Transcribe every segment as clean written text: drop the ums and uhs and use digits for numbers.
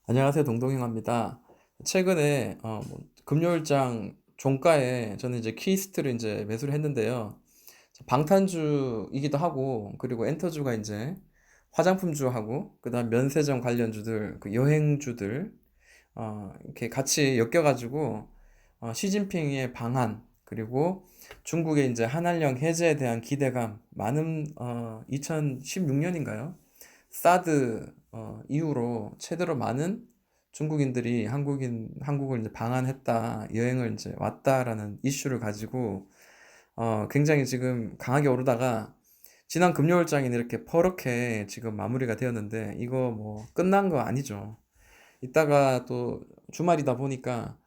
안녕하세요. 동동형입니다. 최근에 금요일장 종가에 저는 이제 키스트를 이제 매수를 했는데요. 방탄주이기도 하고 그리고 엔터주가 이제 화장품주하고 그다음 면세점 관련주들 그 여행주들 이렇게 같이 엮여가지고 시진핑의 방한 그리고 중국의 이제 한알령 해제에 대한 기대감 많은 2016년인가요? 사드 이후로 최대로 많은 중국인들이 한국을 이제 방한했다, 여행을 이제 왔다라는 이슈를 가지고 굉장히 지금 강하게 오르다가 지난 금요일장에는 이렇게 퍼렇게 지금 마무리가 되었는데 이거 뭐 끝난 거 아니죠. 이따가 또 주말이다 보니까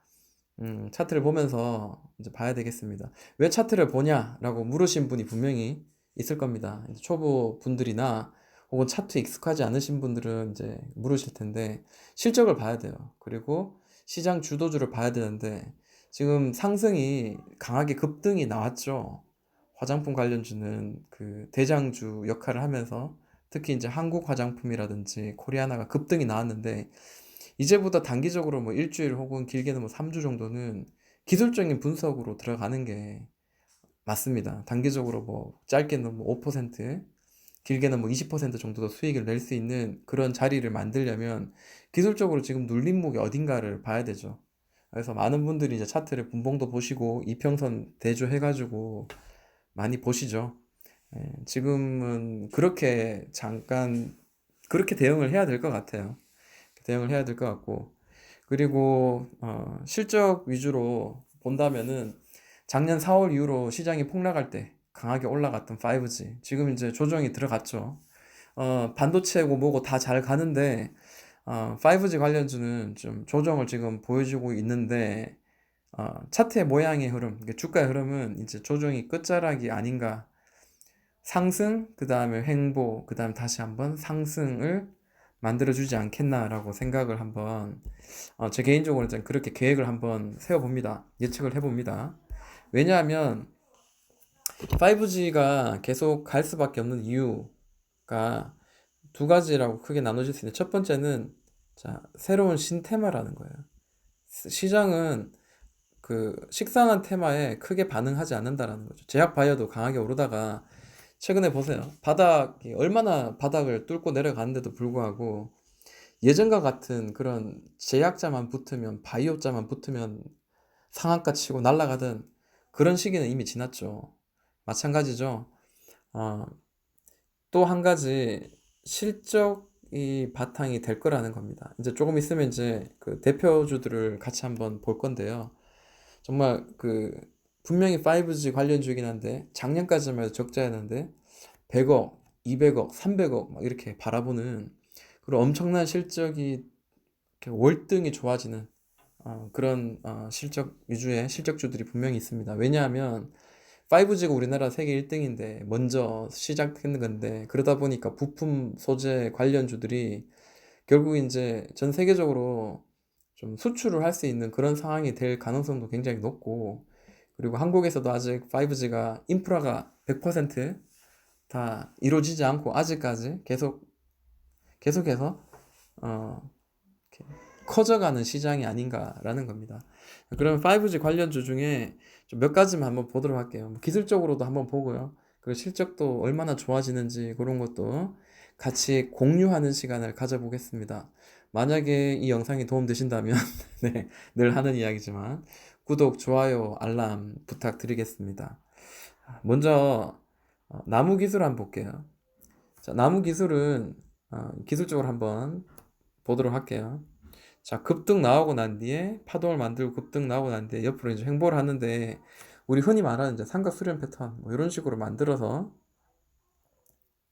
차트를 보면서 이제 봐야 되겠습니다. 왜 차트를 보냐라고 물으신 분이 분명히 있을 겁니다. 이제 초보 분들이나 혹은 차트에 익숙하지 않으신 분들은 이제 물으실 텐데 실적을 봐야 돼요. 그리고 시장 주도주를 봐야 되는데 지금 상승이 강하게 급등이 나왔죠. 화장품 관련주는 그 대장주 역할을 하면서 특히 이제 한국 화장품이라든지 코리아나가 급등이 나왔는데 이제부터 단기적으로 뭐 일주일 혹은 길게는 뭐 3주 정도는 기술적인 분석으로 들어가는 게 맞습니다. 단기적으로 뭐 짧게는 뭐 5%, 길게는 뭐 20% 정도 더 수익을 낼 수 있는 그런 자리를 만들려면 기술적으로 지금 눌림목이 어딘가를 봐야 되죠. 그래서 많은 분들이 이제 차트를 분봉도 보시고 이평선 대조해가지고 많이 보시죠. 지금은 그렇게 잠깐 그렇게 대응을 해야 될 것 같아요. 대응을 해야 될 것 같고 그리고 실적 위주로 본다면은 작년 4월 이후로 시장이 폭락할 때 강하게 올라갔던 5G 지금 이제 조정이 들어갔죠. 반도체고 뭐고 다 잘 가는데 5G 관련주는 좀 조정을 지금 보여주고 있는데 차트의 모양의 흐름, 주가의 흐름은 이제 조정이 끝자락이 아닌가. 상승, 그 다음에 횡보, 그 다음에 다시 한번 상승을 만들어주지 않겠나라고 생각을 한번 제 개인적으로는 좀 그렇게 계획을 한번 세워봅니다. 예측을 해봅니다. 왜냐하면 5G가 계속 갈 수밖에 없는 이유가 두 가지라고 크게 나눠질 수 있는데 첫 번째는 자, 새로운 신테마라는 거예요. 시장은 그 식상한 테마에 크게 반응하지 않는다라는 거죠. 제약 바이오도 강하게 오르다가 최근에 보세요. 바닥이 얼마나 바닥을 뚫고 내려가는데도 불구하고 예전과 같은 그런 제약자만 붙으면 바이오자만 붙으면 상한가 치고 날아가던 그런 시기는 이미 지났죠. 마찬가지죠. 어, 또 한 가지 실적이 바탕이 될 거라는 겁니다. 이제 조금 있으면 이제 그 대표주들을 같이 한번 볼 건데요. 정말 그 분명히 5G 관련주이긴 한데 작년까지만 해도 적자였는데 100억, 200억, 300억 막 이렇게 바라보는 그런 엄청난 실적이 이렇게 월등히 좋아지는 그런 실적 위주의 실적주들이 분명히 있습니다. 왜냐하면 5G가 우리나라 세계 1등인데 먼저 시작했는 건데 그러다 보니까 부품 소재 관련주들이 결국 이제 전 세계적으로 좀 수출을 할 수 있는 그런 상황이 될 가능성도 굉장히 높고 그리고 한국에서도 아직 5G가 인프라가 100%다 이루어지지 않고 아직까지 계속해서 어, 이렇게 커져가는 시장이 아닌가라는 겁니다. 그럼 5G 관련주 중에 좀 몇 가지만 한번 보도록 할게요. 뭐 기술적으로도 한번 보고요. 그리고 실적도 얼마나 좋아지는지 그런 것도 같이 공유하는 시간을 가져보겠습니다. 만약에 이 영상이 도움되신다면 네, 늘 하는 이야기지만 구독, 좋아요, 알람 부탁드리겠습니다. 먼저 나무 기술 한번 볼게요. 자, 나무 기술은 기술적으로 한번 보도록 할게요. 자, 급등 나오고 난 뒤에 파동을 만들고 급등 나오고 난 뒤에 옆으로 이제 횡보를 하는데 우리 흔히 말하는 이제 삼각 수렴 패턴 뭐 이런 식으로 만들어서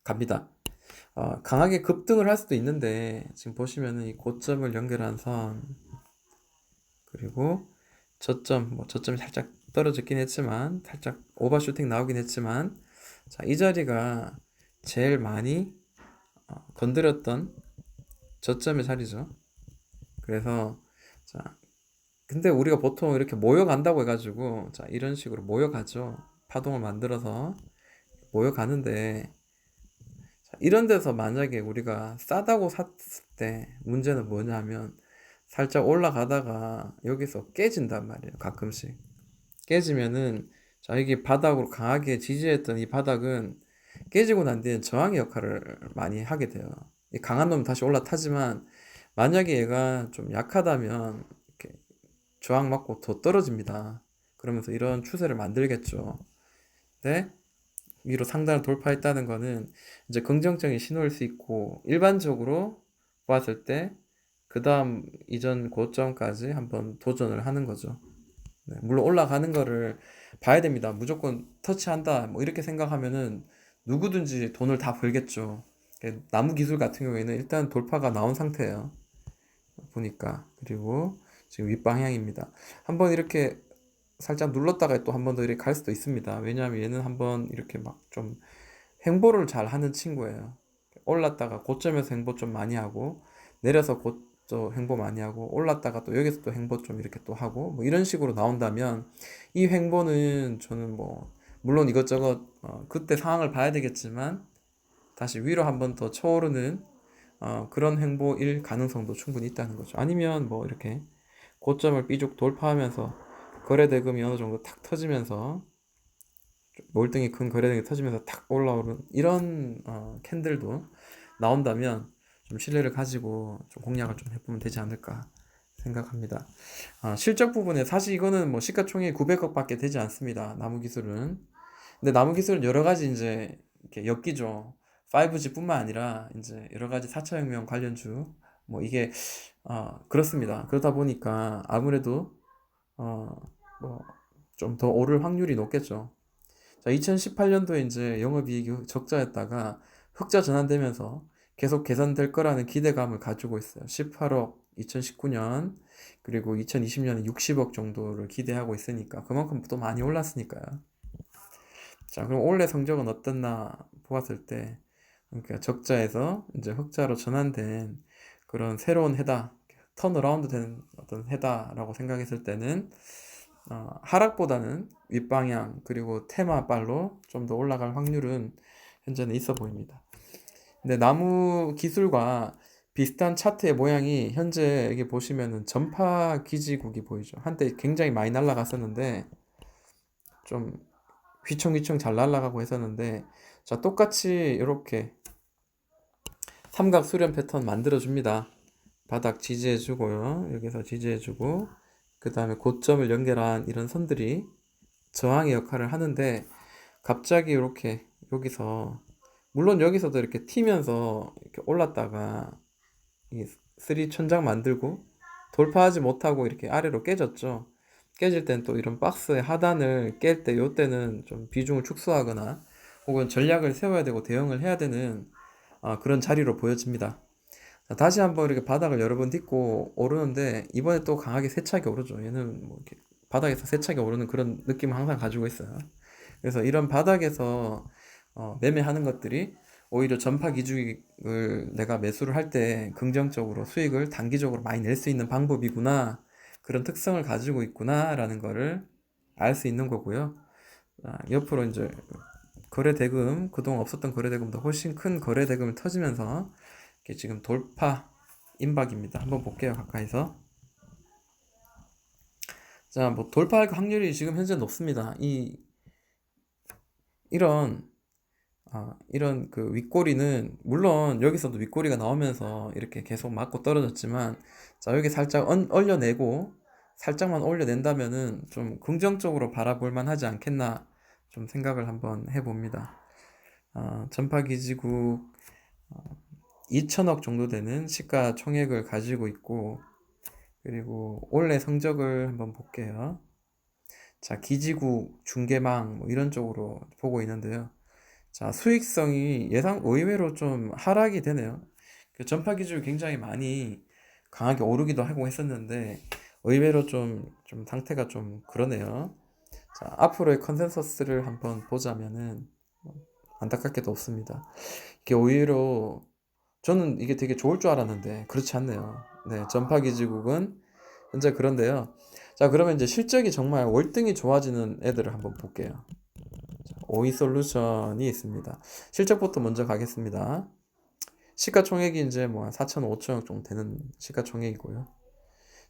갑니다. 강하게 급등을 할 수도 있는데 지금 보시면은 이 고점을 연결한 선 그리고 저점 뭐 저점이 살짝 떨어졌긴 했지만 살짝 오버슈팅 나오긴 했지만 자, 이 자리가 제일 많이 건드렸던 저점의 자리죠. 그래서 자, 근데 우리가 보통 이렇게 모여간다고 해가지고 자 이런 식으로 모여가죠. 파동을 만들어서 모여가는데 자, 이런 데서 만약에 우리가 싸다고 때 문제는 뭐냐면 살짝 올라가다가 여기서 깨진단 말이에요. 가끔씩. 깨지면은 자 이게 바닥으로 강하게 지지했던 이 바닥은 깨지고 난 뒤에 저항의 역할을 많이 하게 돼요. 이 강한 놈은 다시 올라타지만 만약에 얘가 좀 약하다면 이렇게 저항 맞고 더 떨어집니다. 그러면서 이런 추세를 만들겠죠. 근데 위로 상단을 돌파했다는 거는 이제 긍정적인 신호일 수 있고 일반적으로 봤을 때 그 다음 이전 고점까지 한번 도전을 하는 거죠. 네, 물론 올라가는 거를 봐야 됩니다. 무조건 터치한다 뭐 이렇게 생각하면은 누구든지 돈을 다 벌겠죠. 나무 기술 같은 경우에는 일단 돌파가 나온 상태예요. 보니까. 그리고 지금 윗방향입니다. 한번 이렇게 살짝 눌렀다가 또 한 번 더 이렇게 갈 수도 있습니다. 왜냐하면 얘는 한번 이렇게 막 좀 횡보를 잘 하는 친구예요. 올랐다가 고점에서 횡보 좀 많이 하고 내려서 고점 횡보 많이 하고 올랐다가 또 여기서 또 횡보 좀 이렇게 또 하고 뭐 이런 식으로 나온다면 이 횡보는 저는 뭐 물론 이것저것 그때 상황을 봐야 되겠지만 다시 위로 한번 더 쳐오르는 그런 횡보일 가능성도 충분히 있다는 거죠. 아니면 뭐 이렇게 고점을 삐죽 돌파하면서 거래 대금이 어느 정도 탁 터지면서 월등히 큰 거래 대금이 터지면서 탁 올라오는 이런 캔들도 나온다면 좀 신뢰를 가지고 좀 공략을 좀 해보면 되지 않을까 생각합니다. 실적 부분에 사실 이거는 뭐 시가총액 900억밖에 되지 않습니다. 나무 기술은. 근데 나무 기술은 여러 가지 이제 이렇게 엮이죠. 5G뿐만 아니라 이제 여러 가지 4차 혁명 관련주 뭐 이게 그렇습니다. 그러다 보니까 아무래도 뭐 좀 더 오를 확률이 높겠죠. 자, 2018년도에 이제 영업이익이 적자였다가 흑자 전환되면서 계속 개선될 거라는 기대감을 가지고 있어요. 18억 2019년 그리고 2020년에 60억 정도를 기대하고 있으니까 그만큼 또 많이 올랐으니까요. 자, 그럼 올해 성적은 어떻나 보았을 때 그러니까 적자에서 이제 흑자로 전환된 그런 새로운 해다, 턴어라운드 된 어떤 해다라고 생각했을 때는 하락보다는 윗방향 그리고 테마발로 좀 더 올라갈 확률은 현재는 있어 보입니다. 근데 나무 기술과 비슷한 차트의 모양이 현재 여기 보시면은 전파 기지국이 보이죠. 한때 굉장히 많이 날아갔었는데 좀 휘청휘청 잘 날아가고 했었는데 자 똑같이 이렇게 삼각 수렴 패턴 만들어 줍니다. 바닥 지지해 주고요. 여기서 지지해 주고 그 다음에 고점을 연결한 이런 선들이 저항의 역할을 하는데 갑자기 이렇게 여기서 물론 여기서도 이렇게 튀면서 이렇게 올랐다가 이 쓰리 천장 만들고 돌파하지 못하고 이렇게 아래로 깨졌죠. 깨질 땐 또 이런 박스의 하단을 깰 때 요때는 좀 비중을 축소하거나 혹은 전략을 세워야 되고 대응을 해야 되는 그런 자리로 보여집니다. 자, 다시 한번 이렇게 바닥을 여러 번 딛고 오르는데 이번에 또 강하게 세차게 오르죠. 얘는 뭐 이렇게 바닥에서 세차게 오르는 그런 느낌을 항상 가지고 있어요. 그래서 이런 바닥에서 매매하는 것들이 오히려 전파 기준을 내가 매수를 할 때 긍정적으로 수익을 단기적으로 많이 낼 수 있는 방법이구나. 그런 특성을 가지고 있구나라는 거를 알 수 있는 거고요. 옆으로 이제 거래 대금, 그동안 없었던 거래 대금보다 훨씬 큰 거래 대금을 터지면서 이게 지금 돌파 임박입니다. 한번 볼게요, 가까이서. 자, 뭐 돌파할 확률이 지금 현재 높습니다. 이런 이런 그 윗꼬리는 물론 여기서도 윗꼬리가 나오면서 이렇게 계속 맞고 떨어졌지만 자 여기 살짝 얼려내고 살짝만 올려낸다면은 좀 긍정적으로 바라볼 만하지 않겠나 좀 생각을 한번 해봅니다. 전파기지국 2천억 정도 되는 시가총액을 가지고 있고 그리고 올해 성적을 한번 볼게요. 자 기지국 중개망 뭐 이런 쪽으로 보고 있는데요. 자, 수익성이 예상 의외로 좀 하락이 되네요. 그 전파 기술 굉장히 많이 강하게 오르기도 하고 했었는데 의외로 좀 상태가 좀 그러네요. 자, 앞으로의 컨센서스를 한번 보자면은 안타깝게도 없습니다. 이게 오히려 저는 이게 되게 좋을 줄 알았는데 그렇지 않네요. 네, 전파 기지국은 현재 그런데요. 자, 그러면 이제 실적이 정말 월등히 좋아지는 애들을 한번 볼게요. 오이솔루션이 있습니다. 실적부터 먼저 가겠습니다. 시가총액이 이제 뭐 한 4천 5천억 정도 되는 시가총액이고요.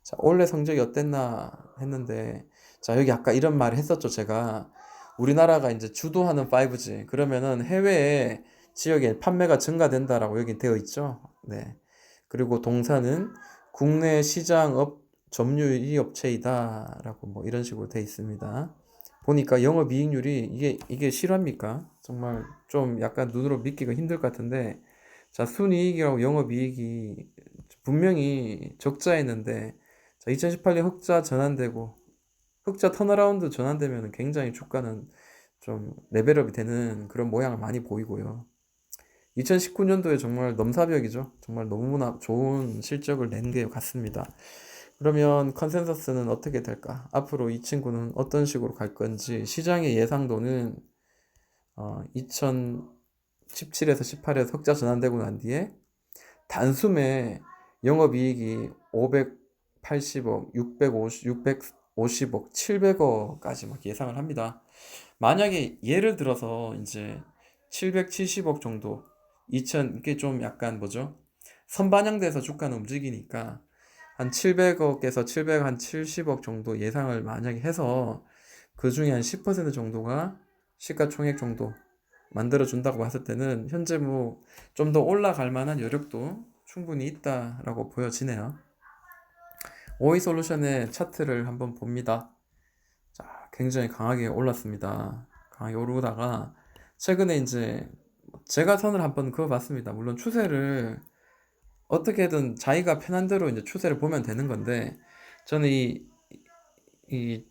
자, 올해 성적이 어땠나 했는데, 자, 여기 아까 이런 말을 했었죠, 제가. 우리나라가 이제 주도하는 5G, 그러면은 해외에 지역에 판매가 증가된다라고 여기 되어 있죠. 네. 그리고 동사는 국내 시장업 점유율 1위 업체이다라고 뭐 이런 식으로 되어 있습니다. 보니까 영업이익률이 이게 실화입니까? 정말 좀 약간 눈으로 믿기가 힘들 것 같은데, 자, 순이익이라고 영업이익이 분명히 적자였는데, 자, 2018년 흑자 전환되고 흑자 턴어라운드 전환되면 굉장히 주가는 좀 레벨업이 되는 그런 모양을 많이 보이고요. 2019년도에 정말 넘사벽이죠. 정말 너무나 좋은 실적을 낸 게 같습니다. 그러면 컨센서스는 어떻게 될까? 앞으로 이 친구는 어떤 식으로 갈 건지 시장의 예상도는 2017에서 18에서 흑자 전환되고 난 뒤에 단숨에 영업이익이 580억, 650억, 700억까지 막 예상을 합니다. 만약에 예를 들어서 이제 770억 정도, 이게 좀 약간 뭐죠? 선반영돼서 주가는 움직이니까 한 700억에서 770억 정도 예상을 만약에 해서 그 중에 한 10% 정도가 시가총액 정도 만들어준다고 봤을 때는 현재 뭐 좀 더 올라갈 만한 여력도 충분히 있다라고 보여지네요. 오이솔루션의 차트를 한번 봅니다. 자, 굉장히 강하게 올랐습니다. 강하게 오르다가 최근에 이제 제가 선을 한번 그어봤습니다. 물론 추세를 어떻게든 자기가 편한 대로 이제 추세를 보면 되는 건데 저는 이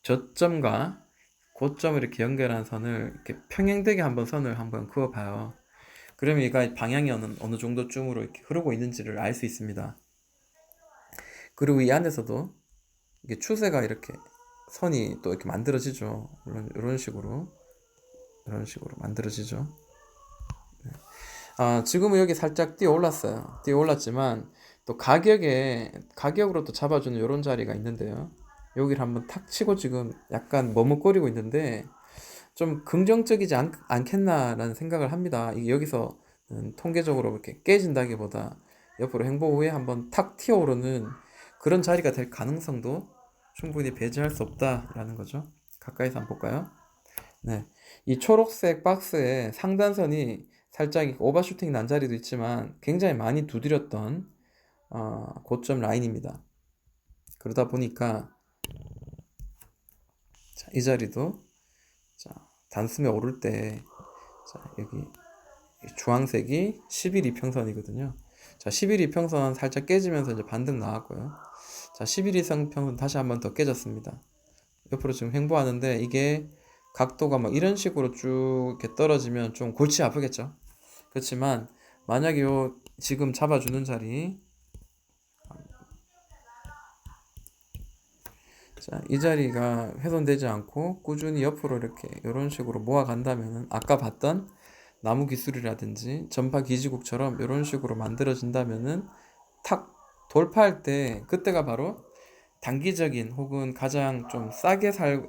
저점과 고점을 이렇게 연결한 선을 이렇게 평행되게 한번 선을 한번 그어봐요. 그러면 얘가 방향이 어느 정도쯤으로 이렇게 흐르고 있는지를 알 수 있습니다. 그리고 이 안에서도 이게 추세가 이렇게 선이 또 이렇게 만들어지죠. 물론 이런 식으로 만들어지죠. 지금은 여기 살짝 뛰어 올랐어요. 뛰어 올랐지만 또 가격으로 또 잡아주는 이런 자리가 있는데요. 여기를 한번 탁 치고 지금 약간 머뭇거리고 있는데 좀 긍정적이지 않겠나라는 생각을 합니다. 이게 여기서 통계적으로 이렇게 깨진다기보다 옆으로 행보 후에 한번 탁 튀어오르는 그런 자리가 될 가능성도 충분히 배제할 수 없다라는 거죠. 가까이서 한번 볼까요? 네. 이 초록색 박스의 상단선이 살짝 오버슈팅 난 자리도 있지만 굉장히 많이 두드렸던 고점 라인입니다. 그러다 보니까 자, 이 자리도 자, 단숨에 오를 때 자, 여기 주황색이 10일 이평선이거든요. 자, 10일 이평선 살짝 깨지면서 이제 반등 나왔고요. 자, 11일 이평선 다시 한번 더 깨졌습니다. 옆으로 지금 횡보하는데 이게 각도가 막 이런 식으로 쭉 이렇게 떨어지면 좀 골치 아프겠죠. 그렇지만 만약에 지금 잡아주는 자리, 자, 이 자리가 훼손되지 않고 꾸준히 옆으로 이렇게 이런 식으로 모아간다면 아까 봤던 나무 기술이라든지 전파 기지국처럼 이런 식으로 만들어진다면은 탁 돌파할 때 그때가 바로 단기적인 혹은 가장 좀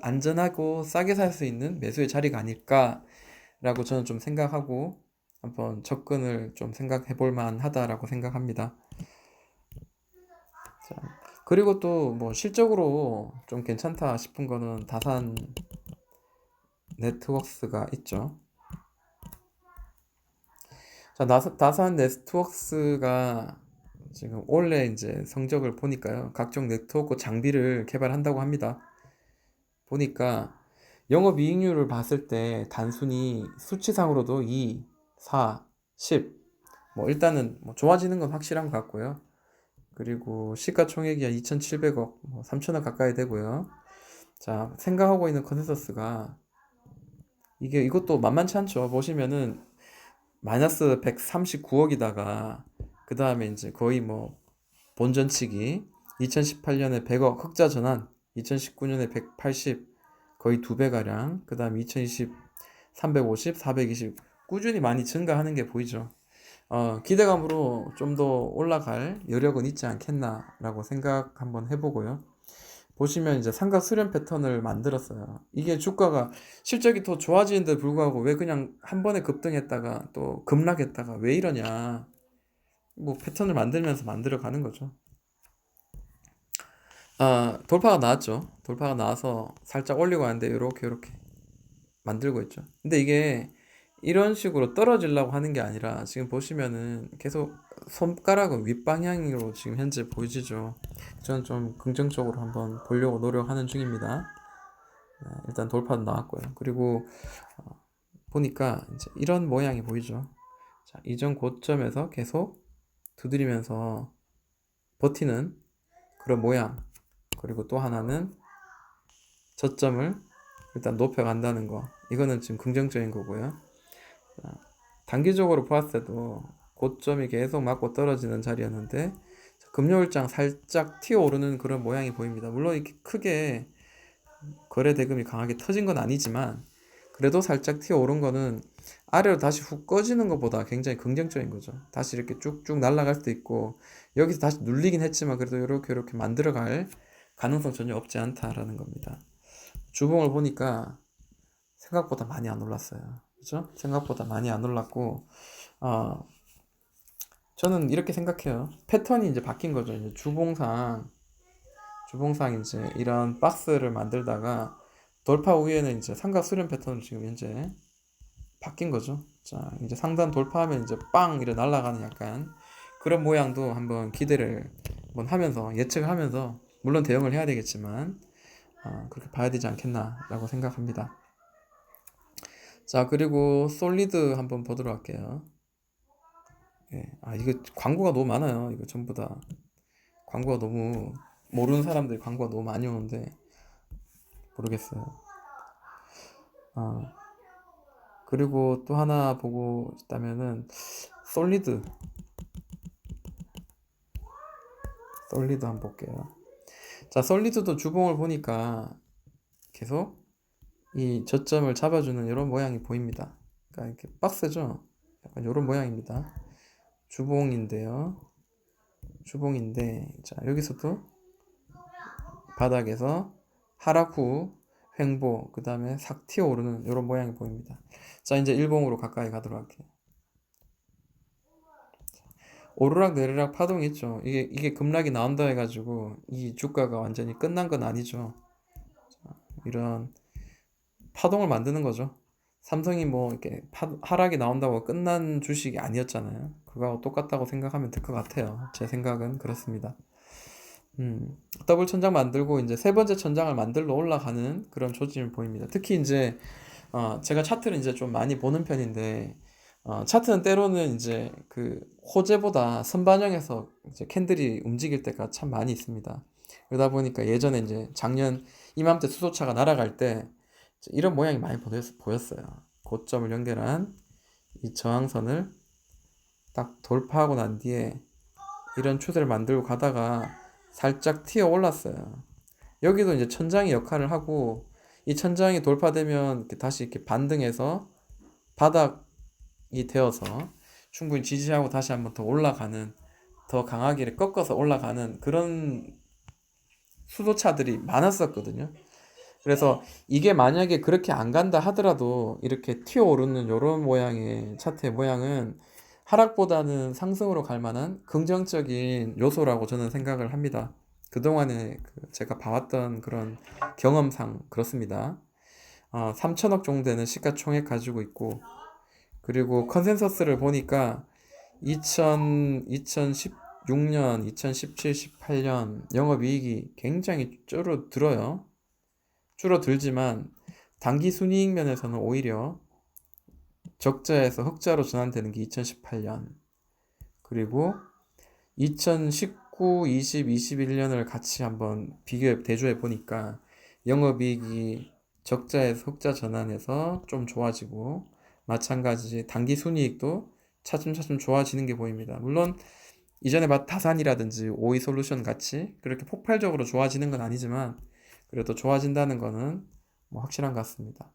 안전하고 싸게 살 수 있는 매수의 자리가 아닐까라고 저는 좀 생각하고 한번 접근을 좀 생각해 볼 만하다라고 생각합니다. 자, 그리고 또 뭐 실적으로 좀 괜찮다 싶은 거는 다산 네트워크스가 있죠. 자, 다산 네트워크스가 지금 올해 이제 성적을 보니까요. 각종 네트워크 장비를 개발한다고 합니다. 보니까 영업이익률을 봤을 때 단순히 수치상으로도 2, 4, 10, 뭐 일단은 뭐 좋아지는 건 확실한 것 같고요. 그리고 시가총액이 2,700억, 뭐 3천억 가까이 되고요. 자, 생각하고 있는 컨센서스가 이것도 만만치 않죠. 보시면은 마이너스 139억이다가 그 다음에 이제 거의 뭐 본전치기 2018년에 100억 흑자 전환, 2019년에 180 거의 2배가량, 그 다음에 2020 350, 420 꾸준히 많이 증가하는 게 보이죠. 기대감으로 좀 더 올라갈 여력은 있지 않겠나라고 생각 한번 해보고요. 보시면 이제 삼각 수렴 패턴을 만들었어요. 이게 주가가 실적이 더 좋아지는데 불구하고 왜 그냥 한 번에 급등했다가 또 급락했다가 왜 이러냐. 뭐 패턴을 만들면서 만들어 가는 거죠. 돌파가 나왔죠. 돌파가 나와서 살짝 올리고 하는데 요렇게 만들고 있죠. 근데 이게 이런 식으로 떨어지려고 하는 게 아니라 지금 보시면은 계속 손가락은 윗방향으로 지금 현재 보이시죠. 저는 좀 긍정적으로 한번 보려고 노력하는 중입니다. 일단 돌파도 나왔고요. 그리고 보니까 이제 이런 모양이 보이죠. 자, 이전 고점에서 계속 두드리면서 버티는 그런 모양. 그리고 또 하나는 저점을 일단 높여간다는 거. 이거는 지금 긍정적인 거고요. 자, 단기적으로 보았을 때도 고점이 계속 맞고 떨어지는 자리였는데 금요일장 살짝 튀어오르는 그런 모양이 보입니다. 물론 이렇게 크게 거래 대금이 강하게 터진 건 아니지만 그래도 살짝 튀어오른 거는 아래로 다시 훅 꺼지는 것보다 굉장히 긍정적인 거죠. 다시 이렇게 쭉쭉 날아갈 수도 있고 여기서 다시 눌리긴 했지만 그래도 이렇게 만들어갈 가능성 전혀 없지 않다라는 겁니다. 주봉을 보니까 생각보다 많이 안 올랐어요. 그죠? 생각보다 많이 안 올랐고 저는 이렇게 생각해요. 패턴이 이제 바뀐 거죠. 이제 주봉상 이제 이런 박스를 만들다가 돌파 후에는 이제 삼각 수렴 패턴으로 지금 현재 바뀐 거죠. 자, 이제 상단 돌파하면 이제 빵 이렇게 날아가는 약간 그런 모양도 한번 기대를 한번 하면서 예측을 하면서 물론 대응을 해야 되겠지만 그렇게 봐야 되지 않겠나라고 생각합니다. 자, 그리고 솔리드 한번 보도록 할게요. 예, 이거 광고가 너무 많아요. 이거 전부 다 광고가 너무 모르는 사람들이 광고가 너무 많이 오는데 모르겠어요. 아, 그리고 또 하나 보고 있다면은 솔리드 한번 볼게요. 자, 솔리드도 주봉을 보니까 계속 이 저점을 잡아주는 이런 모양이 보입니다. 그러니까 이렇게 박스죠. 약간 이런 모양입니다. 주봉인데요. 주봉인데 자, 여기서도 바닥에서 하락 후 횡보, 그 다음에 삭 튀어오르는 이런 모양이 보입니다. 자, 이제 일봉으로 가까이 가도록 할게요. 오르락 내리락 파동이 있죠. 이게 급락이 나온다 해가지고 이 주가가 완전히 끝난 건 아니죠. 이런 파동을 만드는 거죠. 삼성이 뭐 이렇게 하락이 나온다고 끝난 주식이 아니었잖아요. 그거하고 똑같다고 생각하면 될 것 같아요. 제 생각은 그렇습니다. 더블 천장 만들고 이제 세 번째 천장을 만들러 올라가는 그런 조짐을 보입니다. 특히 이제 제가 차트를 이제 좀 많이 보는 편인데 차트는 때로는 이제 그 호재보다 선반영해서 이제 캔들이 움직일 때가 참 많이 있습니다. 그러다 보니까 예전에 이제 작년 이맘때 수소차가 날아갈 때 이런 모양이 많이 보였어요. 고점을 연결한 이 저항선을 딱 돌파하고 난 뒤에 이런 추세를 만들고 가다가 살짝 튀어 올랐어요. 여기도 이제 천장이 역할을 하고 이 천장이 돌파되면 이렇게 다시 이렇게 반등해서 바닥이 되어서 충분히 지지하고 다시 한번 더 올라가는 더 강하게 꺾어서 올라가는 그런 수소차들이 많았었거든요. 그래서 이게 만약에 그렇게 안 간다 하더라도 이렇게 튀어오르는 이런 모양의 차트의 모양은 하락보다는 상승으로 갈 만한 긍정적인 요소라고 저는 생각을 합니다. 그동안에 제가 봐왔던 그런 경험상 그렇습니다. 3천억 정도 되는 시가총액 가지고 있고 그리고 컨센서스를 보니까 2016년, 2017, 18년 영업이익이 굉장히 줄어들지만 단기 순이익 면에서는 오히려 적자에서 흑자로 전환되는 게 2018년 그리고 2019, 20, 21년을 같이 한번 대조해 보니까 영업이익이 적자에서 흑자 전환해서 좀 좋아지고 마찬가지 단기 순이익도 차츰차츰 좋아지는 게 보입니다. 물론 이전에 다산이라든지 오이솔루션 같이 그렇게 폭발적으로 좋아지는 건 아니지만 그래도 좋아진다는 거는 뭐 확실한 것 같습니다.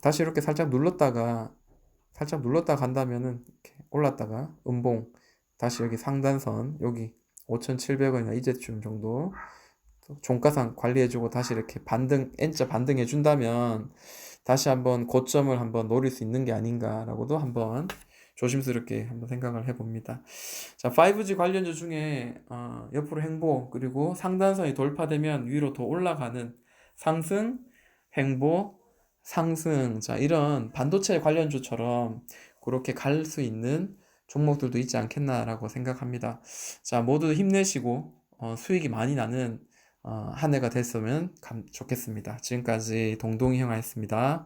다시 이렇게 살짝 눌렀다가 간다면은 이렇게 올랐다가 음봉 다시 여기 상단선 여기 5,700원이나 이제쯤 정도 종가상 관리해주고 다시 이렇게 N자 반등해준다면 다시 한번 고점을 한번 노릴 수 있는 게 아닌가라고도 한번 조심스럽게 한번 생각을 해봅니다. 자, 5G 관련주 중에 옆으로 횡보 그리고 상단선이 돌파되면 위로 더 올라가는 상승, 횡보, 상승. 자, 이런 반도체 관련주처럼 그렇게 갈 수 있는 종목들도 있지 않겠나라고 생각합니다. 자, 모두 힘내시고 수익이 많이 나는 한 해가 됐으면 좋겠습니다. 지금까지 동동이 형아였습니다.